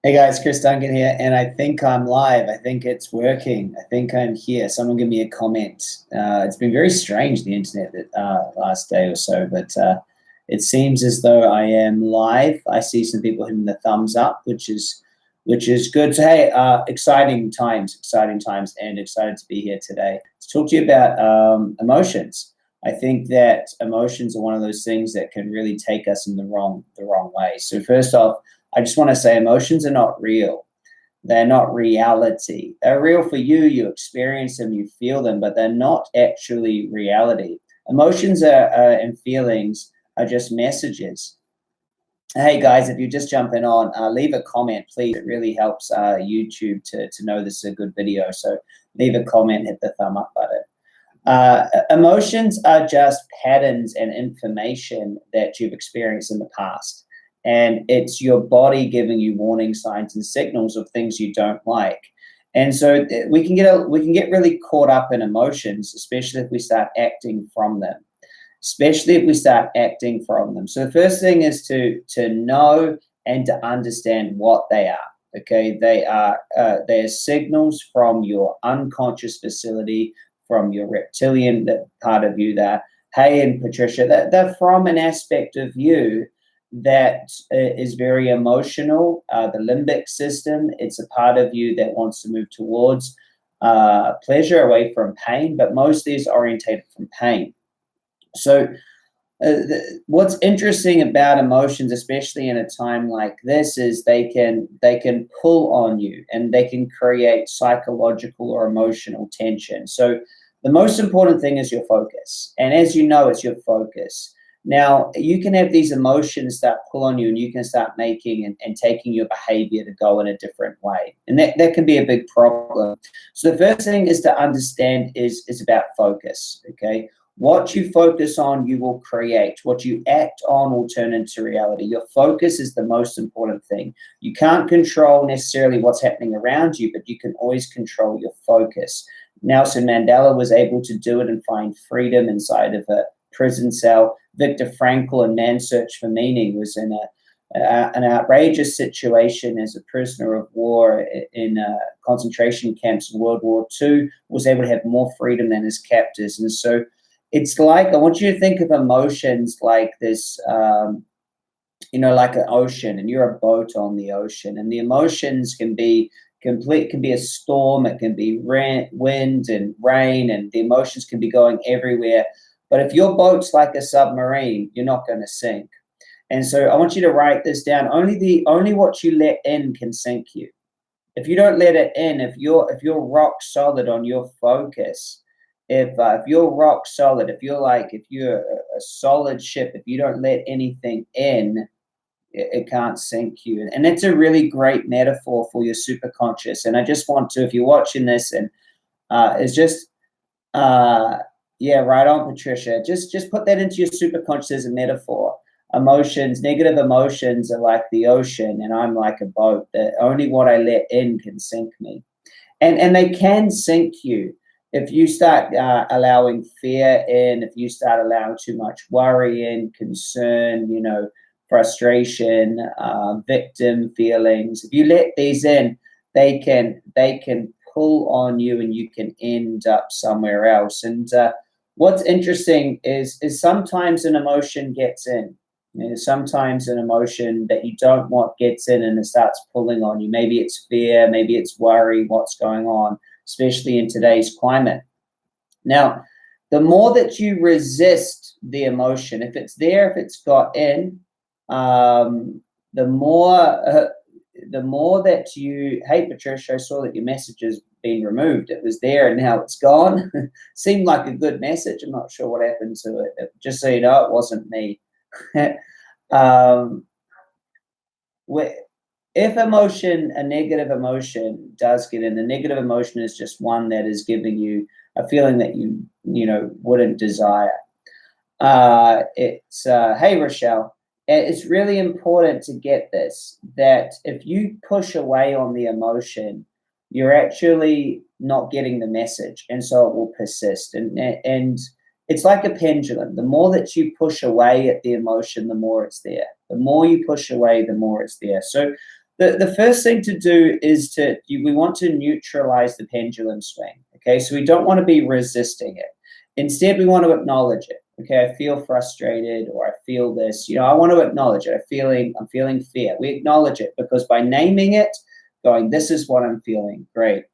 Hey guys, Chris Duncan here, and I think I'm live. I think it's working. I think I'm here. Someone give me a comment. It's been very strange, the internet, last day or so, but it seems as though I am live. I see some people hitting the thumbs up, which is good. So hey, exciting times, and excited to be here today to talk to you about emotions. I think that emotions are one of those things that can really take us in the wrong way. So first off, I just want to say emotions are not real. They're not reality. They're real for you. You experience them, you feel them, but they're not actually reality. Emotions and feelings are just messages. Hey guys, if you're just jumping on, leave a comment, please. It really helps YouTube to know this is a good video. So leave a comment, hit the thumb up button. Emotions are just patterns and information that you've experienced in the past. And it's your body giving you warning signs and signals of things you don't like. And so we can get really caught up in emotions, especially if we start acting from them. So the first thing is to know and to understand what they are. Okay, they're signals from your unconscious facility, from your reptilian part of you. That hey, and Patricia, they're from an aspect of you that is very emotional, the limbic system. It's a part of you that wants to move towards pleasure away from pain, but mostly is orientated from pain. So what's interesting about emotions, especially in a time like this, is they can pull on you and they can create psychological or emotional tension. So the most important thing is your focus. And as you know, it's your focus. Now, you can have these emotions that pull on you and you can start making and taking your behavior to go in a different way. And that can be a big problem. So the first thing is to understand is about focus, okay? What you focus on, you will create. What you act on will turn into reality. Your focus is the most important thing. You can't control necessarily what's happening around you, but you can always control your focus. Nelson Mandela was able to do it and find freedom inside of a prison cell. Viktor Frankl in Man's Search for Meaning was in an outrageous situation as a prisoner of war in concentration camps in World War II, was able to have more freedom than his captors. And so it's like, I want you to think of emotions like this, like an ocean, and you're a boat on the ocean, and the emotions can be a storm, it can be wind and rain, and the emotions can be going everywhere. But if your boat's like a submarine, you're not going to sink. And so I want you to write this down. Only what you let in can sink you. If you don't let it in, if you're rock solid on your focus, if you're rock solid, if you're a solid ship, if you don't let anything in, it can't sink you. And that's a really great metaphor for your superconscious. And I just want to, if you're watching this, and it's just yeah, right on, Patricia. Just put that into your superconscious as a metaphor. Emotions, negative emotions are like the ocean, and I'm like a boat. That only what I let in can sink me. And they can sink you if you start allowing fear in, if you start allowing too much worry in, concern, frustration, victim feelings. If you let these in, they can pull on you, and you can end up somewhere else. And what's interesting is sometimes an emotion gets in. Sometimes an emotion that you don't want gets in, and it starts pulling on you. Maybe it's fear, maybe it's worry, what's going on, especially in today's climate. Now, the more that you resist the emotion, if it's there, if it's got in, the more that you, hey, Patricia, I saw that your message has been removed. It was there and now it's gone. Seemed like a good message. I'm not sure what happened to it. Just so you know, it wasn't me. If a negative emotion does get in, the negative emotion is just one that is giving you a feeling that you wouldn't desire. It's hey, Rochelle. It's really important to get this, that if you push away on the emotion, you're actually not getting the message, and so it will persist. And it's like a pendulum. The more that you push away at the emotion, the more it's there. The more you push away, the more it's there. So the first thing to do is we want to neutralize the pendulum swing. Okay, so we don't want to be resisting it. Instead, we want to acknowledge it. Okay, I feel frustrated, or I feel this. I want to acknowledge it. I'm feeling fear. We acknowledge it because by naming it, going, this is what I'm feeling. Great.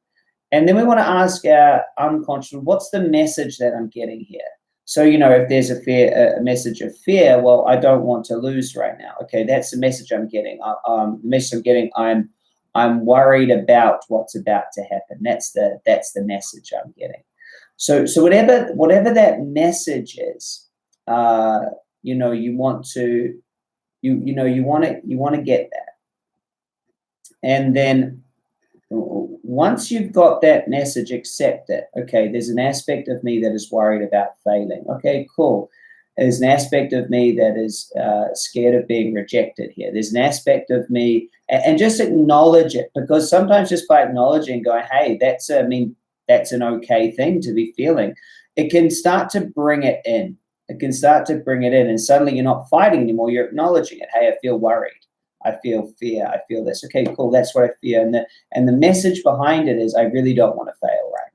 And then we want to ask our unconscious, what's the message that I'm getting here? So, if there's a message of fear, well, I don't want to lose right now. Okay, that's the message I'm getting. The message I'm getting, I'm worried about what's about to happen. That's the message I'm getting. So whatever that message is, you want to get that. And then once you've got that message, accept it. Okay, there's an aspect of me that is worried about failing. Okay, cool. There's an aspect of me that is scared of being rejected here. There's an aspect of me, and just acknowledge it, because sometimes just by acknowledging, going, hey, that's an okay thing to be feeling, it can start to bring it in. And suddenly you're not fighting anymore. You're acknowledging it. Hey, I feel worried. I feel fear. I feel this. Okay, cool. That's what I feel. And the message behind it is, I really don't want to fail right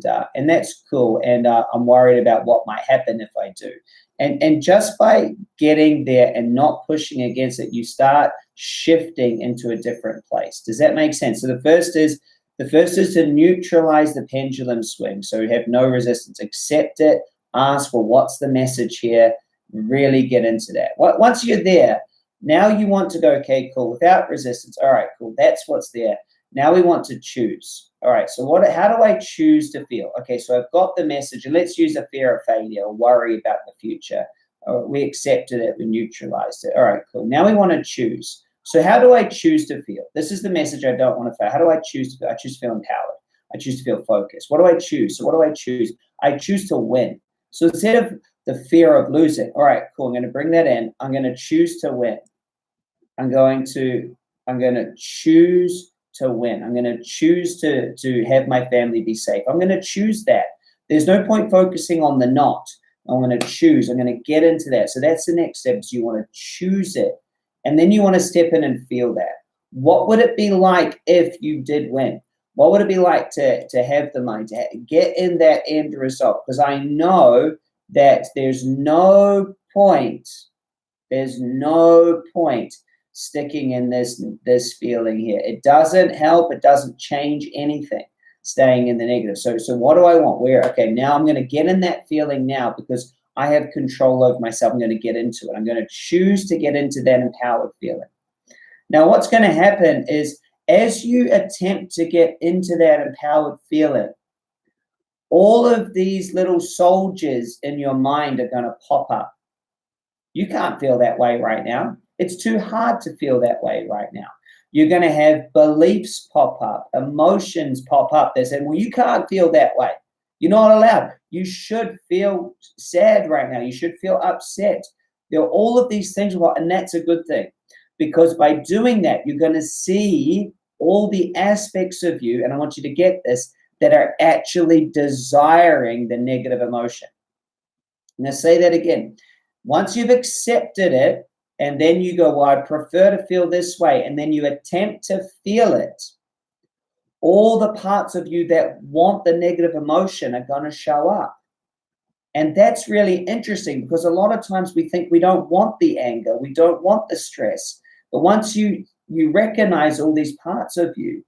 now. And that's cool. And I'm worried about what might happen if I do. And just by getting there and not pushing against it, you start shifting into a different place. Does that make sense? So the first is to neutralize the pendulum swing. So you have no resistance. Accept it. Ask, well, what's the message here? Really get into that. Once you're there, now you want to go, okay, cool, without resistance. All right, cool, that's what's there. Now we want to choose. All right, so how do I choose to feel? Okay, so I've got the message, and let's use a fear of failure or worry about the future. We accepted it, we neutralized it. All right, cool. Now we want to choose. So how do I choose to feel? This is the message, I don't want to fail. How do I choose to feel? I choose to feel empowered. I choose to feel focused. What do I choose? So what do I choose? I choose to win. So instead of the fear of losing, all right, cool, I'm going to bring that in. I'm going to choose to win. I'm going to choose to win. I'm going to choose to have my family be safe. I'm going to choose that. There's no point focusing on the not. I'm going to choose. I'm going to get into that. So that's the next step, is you want to choose it. And then you want to step in and feel that. What would it be like if you did win? What would it be like to have the money, to get in that end result? Because I know that there's no point sticking in this feeling here. It doesn't help. It doesn't change anything, staying in the negative. So what do I want? Okay, now I'm going to get in that feeling now, because I have control over myself. I'm going to get into it. I'm going to choose to get into that empowered feeling. Now, what's going to happen is, as you attempt to get into that empowered feeling, all of these little soldiers in your mind are going to pop up. You can't feel that way right now. It's too hard to feel that way right now. You're going to have beliefs pop up, emotions pop up. They're saying, well, you can't feel that way. You're not allowed. You should feel sad right now. You should feel upset. There are all of these things, and that's a good thing, because by doing that, you're going to see all the aspects of you, and I want you to get this, that are actually desiring the negative emotion. Now, say that again. Once you've accepted it, and then you go, well, I prefer to feel this way, and then you attempt to feel it, all the parts of you that want the negative emotion are going to show up. And that's really interesting, because a lot of times we think we don't want the anger, we don't want the stress. But once you recognize all these parts of you,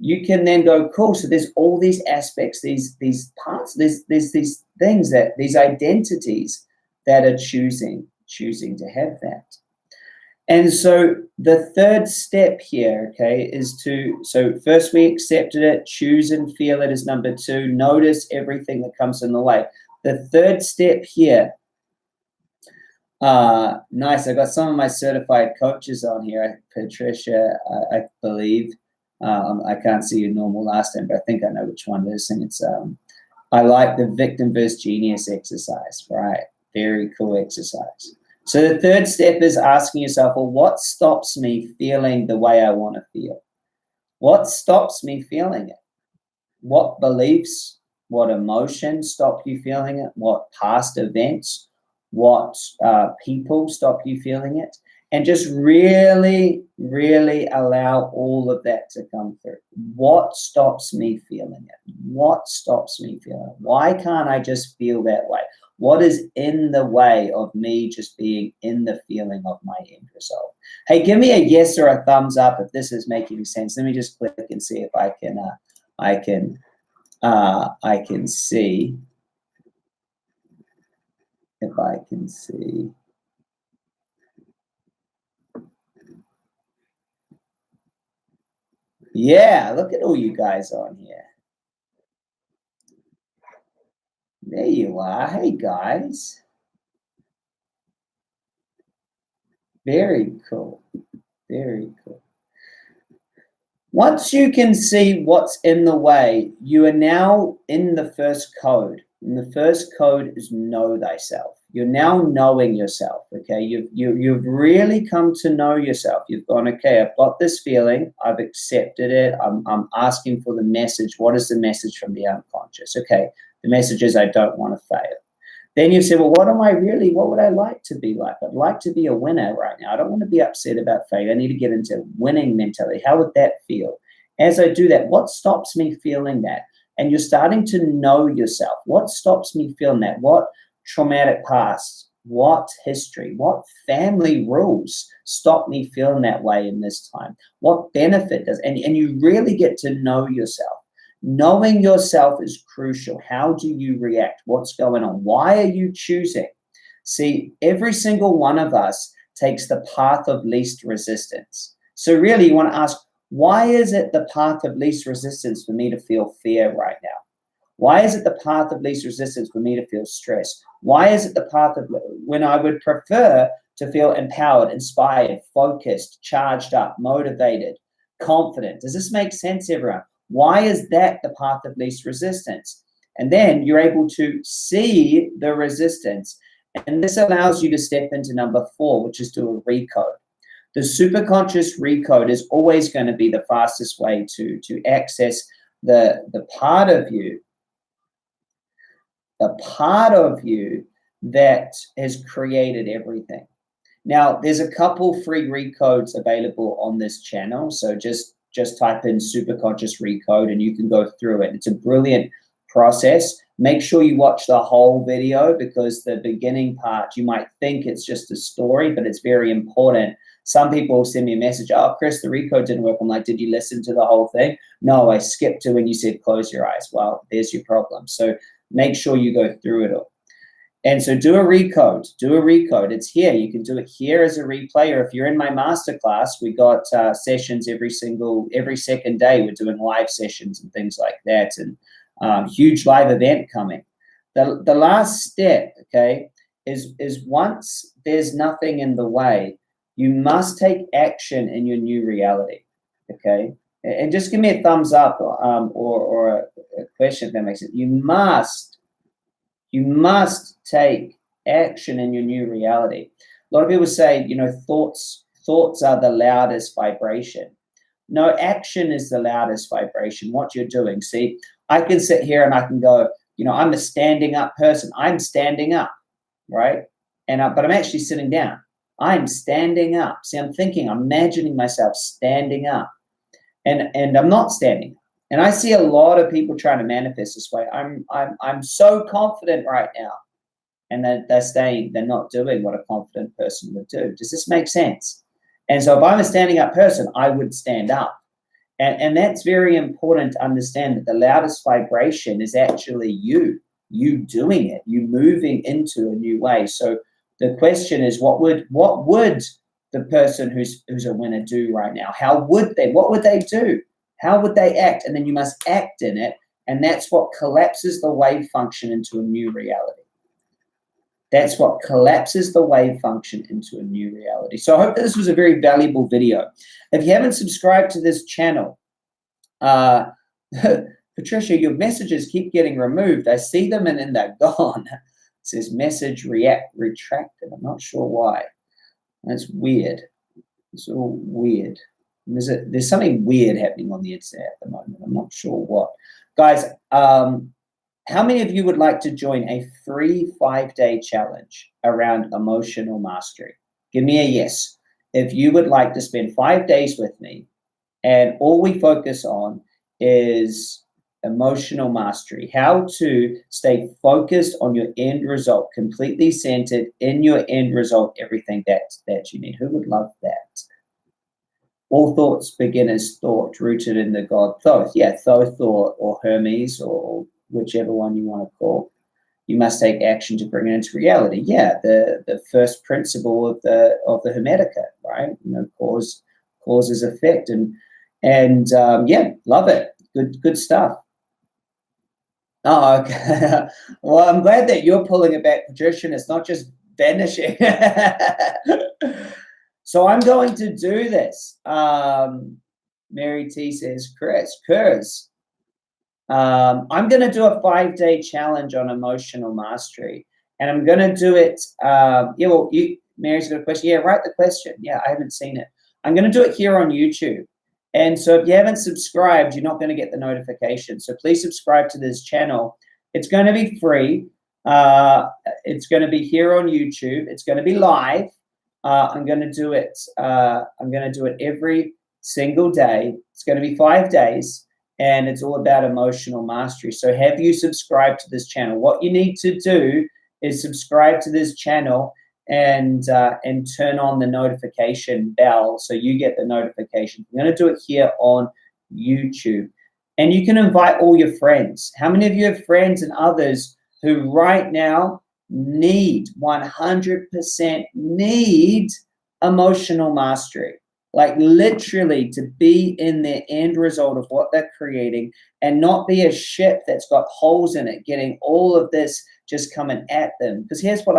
you can then go, cool, so there's all these aspects, these parts, there's these things, these identities that are choosing to have that. And so the third step here, okay, is so first we accepted it, choose and feel it is number 2, notice everything that comes in the way. The third step here, nice, I got some of my certified coaches on here. Patricia, I believe, I can't see your normal last name, but I think I know which one it is. And it's, I like the victim versus genius exercise, right? Very cool exercise. So the third step is asking yourself, well, what stops me feeling the way I want to feel? What stops me feeling it? What beliefs, what emotions stop you feeling it? What past events, what people stop you feeling it? And just really, really allow all of that to come through. What stops me feeling it? What stops me feeling it? Why can't I just feel that way? What is in the way of me just being in the feeling of my end result? Hey, give me a yes or a thumbs up if this is making sense. Let me just click and see if I can see if I can see. Yeah, look at all you guys on here. There you are. Hey, guys. Very cool. Very cool. Once you can see what's in the way, you are now in the first code. And the first code is know thyself. You're now knowing yourself, okay? You've really come to know yourself. You've gone, okay, I've got this feeling. I've accepted it. I'm asking for the message. What is the message from the unconscious? Okay, the message is I don't want to fail. Then you say, well, what would I like to be like? I'd like to be a winner right now. I don't want to be upset about failure. I need to get into winning mentality. How would that feel? As I do that, what stops me feeling that? And you're starting to know yourself. What stops me feeling that? What traumatic past? What history? What family rules stop me feeling that way in this time? What benefit does? And you really get to know yourself. Knowing yourself is crucial. How do you react? What's going on? Why are you choosing? See, every single one of us takes the path of least resistance. So really you want to ask, why is it the path of least resistance for me to feel fear right now? Why is it the path of least resistance for me to feel stress? Why is it the path of when I would prefer to feel empowered, inspired, focused, charged up, motivated, confident? Does this make sense, everyone? Why is that the path of least resistance? And then you're able to see the resistance. And this allows you to step into number 4, which is do a recode. The superconscious recode is always going to be the fastest way to access the part of you that has created everything. Now, there's a couple free recodes available on this channel. So just type in superconscious recode and you can go through it. It's a brilliant process. Make sure you watch the whole video because the beginning part, you might think it's just a story, but it's very important. Some people send me a message, oh, Chris, the recode didn't work. I'm like, did you listen to the whole thing? No, I skipped to when you said close your eyes. Well, there's your problem. So make sure you go through it all. And so do a recode. It's here. You can do it here as a replay, or if you're in my masterclass, we got sessions every second day. We're doing live sessions and things like that, and huge live event coming. The last step, okay, is once there's nothing in the way, you must take action in your new reality, okay? And just give me a thumbs up or a question if that makes sense. You must take action in your new reality. A lot of people say, thoughts are the loudest vibration. No, action is the loudest vibration, what you're doing. See, I can sit here and I can go, I'm a standing up person. I'm standing up, right? But I'm actually sitting down. I'm standing up. See, I'm imagining myself standing up. And I'm not standing up. And I see a lot of people trying to manifest this way. I'm so confident right now. And they're not doing what a confident person would do. Does this make sense? And so if I'm a standing up person, I would stand up. And that's very important to understand that the loudest vibration is actually you doing it, you moving into a new way. So the question is, what would the person who's a winner do right now? What would they do? How would they act? And then you must act in it. And that's what collapses the wave function into a new reality. That's what collapses the wave function into a new reality. So I hope that this was a very valuable video. If you haven't subscribed to this channel, Patricia, your messages keep getting removed. I see them and then they're gone. It says message retracted. I'm not sure why. That's weird. It's all weird. There's something weird happening on the internet at the moment. I'm not sure what. Guys, how many of you would like to join a free 5-day challenge around emotional mastery? Give me a yes. if you would like to spend 5 days with me, and all we focus on is emotional mastery, how to stay focused on your end result, completely centered in your end result, everything that you need. Who would love that? All thoughts begin as thought, rooted in the God Thoth. Yeah, Thoth or Hermes or whichever one you want to call. You must take action to bring it into reality. Yeah, the first principle of the Hermetica, right? Causes effect, and yeah, love it. Good stuff. Oh, okay. Well, I'm glad that you're pulling it back, Patricia, and it's not just vanishing. So I'm going to do this. Mary T says, Kurz. I'm going to do a 5-day challenge on emotional mastery, and I'm going to do it. Mary's got a question. Yeah, write the question. Yeah, I haven't seen it. I'm going to do it here on YouTube. And so if you haven't subscribed, you're not going to get the notification. So please subscribe to this channel. It's going to be free. It's going to be here on YouTube. It's going to be live. I'm going to do it. I'm going to do it every single day. It's going to be 5 days, and it's all about emotional mastery. So have you subscribed to this channel? What you need to do is subscribe to this channel and turn on the notification bell so you get the notification. I'm going to do it here on YouTube. And you can invite all your friends. How many of you have friends and others who right now need, 100% need emotional mastery? Like literally to be in the end result of what they're creating and not be a ship that's got holes in it, getting all of this just coming at them. Because here's what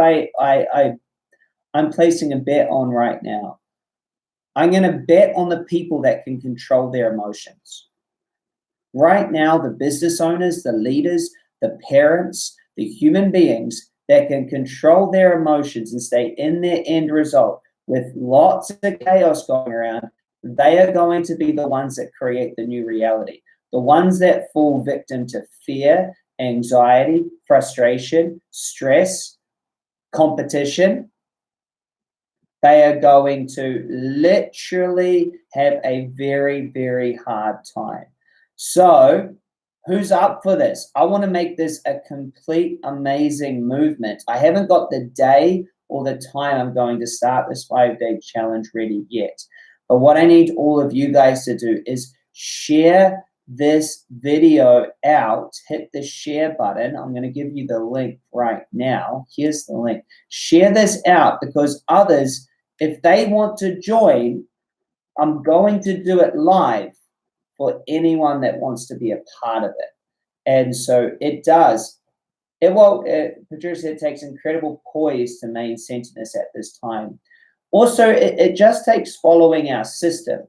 I'm placing a bet on right now. I'm going to bet on the people that can control their emotions. Right now, the business owners, the leaders, the parents, the human beings that can control their emotions and stay in their end result with lots of chaos going around, they are going to be the ones that create the new reality. The ones that fall victim to fear, anxiety, frustration, stress, competition, they are going to literally have a very, very hard time. So who's up for this? I want to make this a complete amazing movement. I haven't got the day or the time I'm going to start this 5-day challenge ready yet. But what I need all of you guys to do is share this video out, hit the share button. I'm going to give you the link right now. Here's the link. Share this out because others, if they want to join, I'm going to do it live for anyone that wants to be a part of it. And so it does. Patricia, it takes incredible poise to maintain centeredness at this time. Also, it just takes following our system.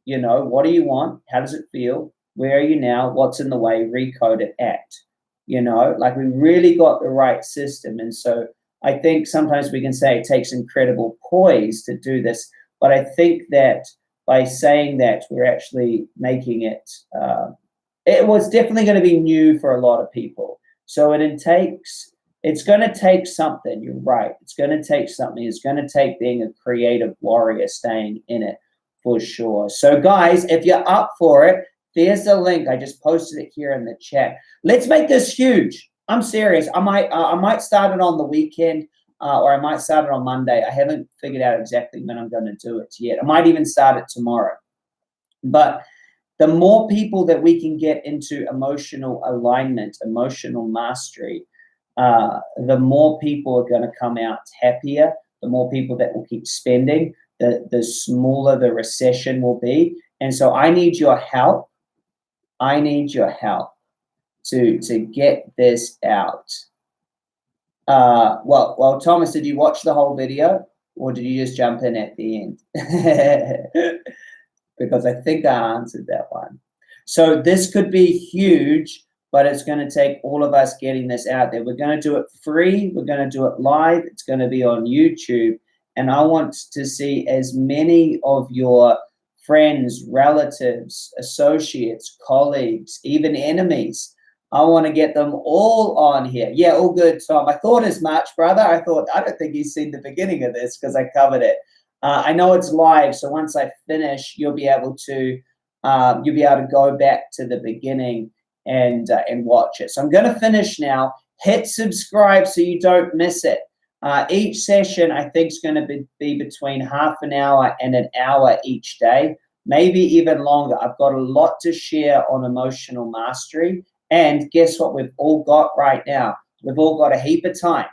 You know, what do you want? How does it feel? Where are you now? What's in the way? Recode it, act. You know, like we really got the right system. And so I think sometimes we can say it takes incredible poise to do this, but I think that by saying that, we're actually making it, it was definitely going to be new for a lot of people. So it's going to take something. You're right. It's going to take something. It's going to take being a creative warrior, staying in it for sure. So guys, if you're up for it, there's the link. I just posted it here in the chat. Let's make this huge. I'm serious. I might start it on the weekend or I might start it on Monday. I haven't figured out exactly when I'm going to do it yet. I might even start it tomorrow. But the more people that we can get into emotional alignment, emotional mastery, the more people are going to come out happier, the more people that will keep spending, the smaller the recession will be. And so I need your help. I need your help to get this out. Well, Thomas, did you watch the whole video or did you just jump in at the end? Because I think I answered that one. So this could be huge, but it's going to take all of us getting this out there. We're going to do it free. We're going to do it live. It's going to be on YouTube. And I want to see as many of your friends, relatives, associates, colleagues, even enemies. I want to get them all on here. Yeah, all good, Tom. I thought as much, brother. I don't think you've seen the beginning of this because I covered it. I know it's live, so once I finish, you'll be able to go back to the beginning and watch it. So I'm going to finish now. Hit subscribe so you don't miss it. Each session, I think, is going to be between half an hour and an hour each day, maybe even longer. I've got a lot to share on emotional mastery. And guess what we've all got right now? We've all got a heap of time,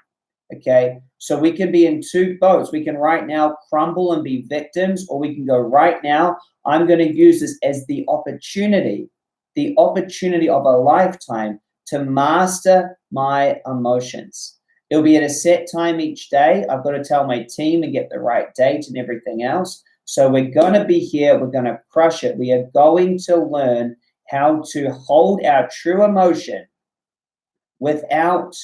okay? So we can be in two boats. We can right now crumble and be victims, or we can go right now, I'm going to use this as the opportunity of a lifetime to master my emotions. It'll be at a set time each day. I've got to tell my team and get the right date and everything else. So we're going to be here. We're going to crush it. We are going to learn how to hold our true emotion without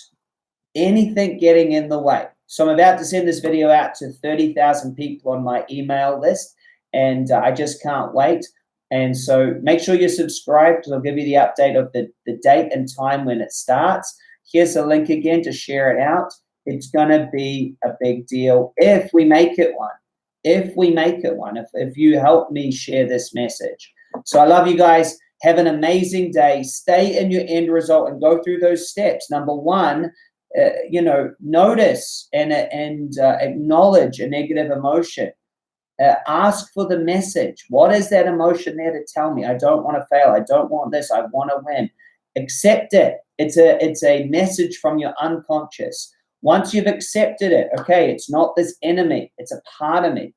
anything getting in the way. So I'm about to send this video out to 30,000 people on my email list, and I just can't wait. And so make sure you're subscribed, because I'll give you the update of the date and time when it starts. Here's a link again to share it out. It's going to be a big deal if we make it one. If you help me share this message. So I love you guys. Have an amazing day. Stay in your end result and go through those steps. Number one, notice and acknowledge a negative emotion. Ask for the message. What is that emotion there to tell me? I don't want to fail. I don't want this. I want to win. Accept it. It's a message from your unconscious. Once you've accepted it, okay, it's not this enemy. It's a part of me.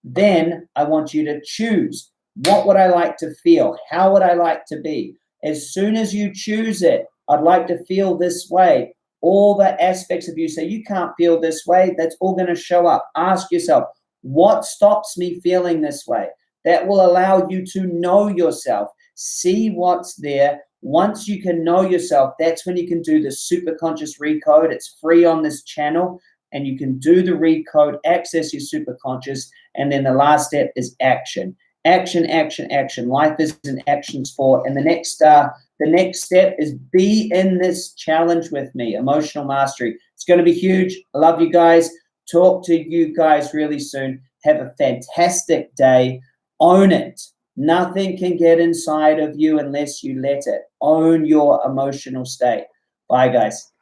Then I want you to choose. What would I like to feel? How would I like to be? As soon as you choose it, I'd like to feel this way. All the aspects of you say, you can't feel this way. That's all going to show up. Ask yourself, what stops me feeling this way? That will allow you to know yourself. See what's there. Once you can know yourself, that's when you can do the superconscious recode. It's free on this channel, and you can do the recode, access your superconscious, and then the last step is action. Action, action, action. Life is an action sport. And the next step is be in this challenge with me, emotional mastery. It's going to be huge. I love you guys. Talk to you guys really soon. Have a fantastic day. Own it. Nothing can get inside of you unless you let it. Own your emotional state. Bye, guys.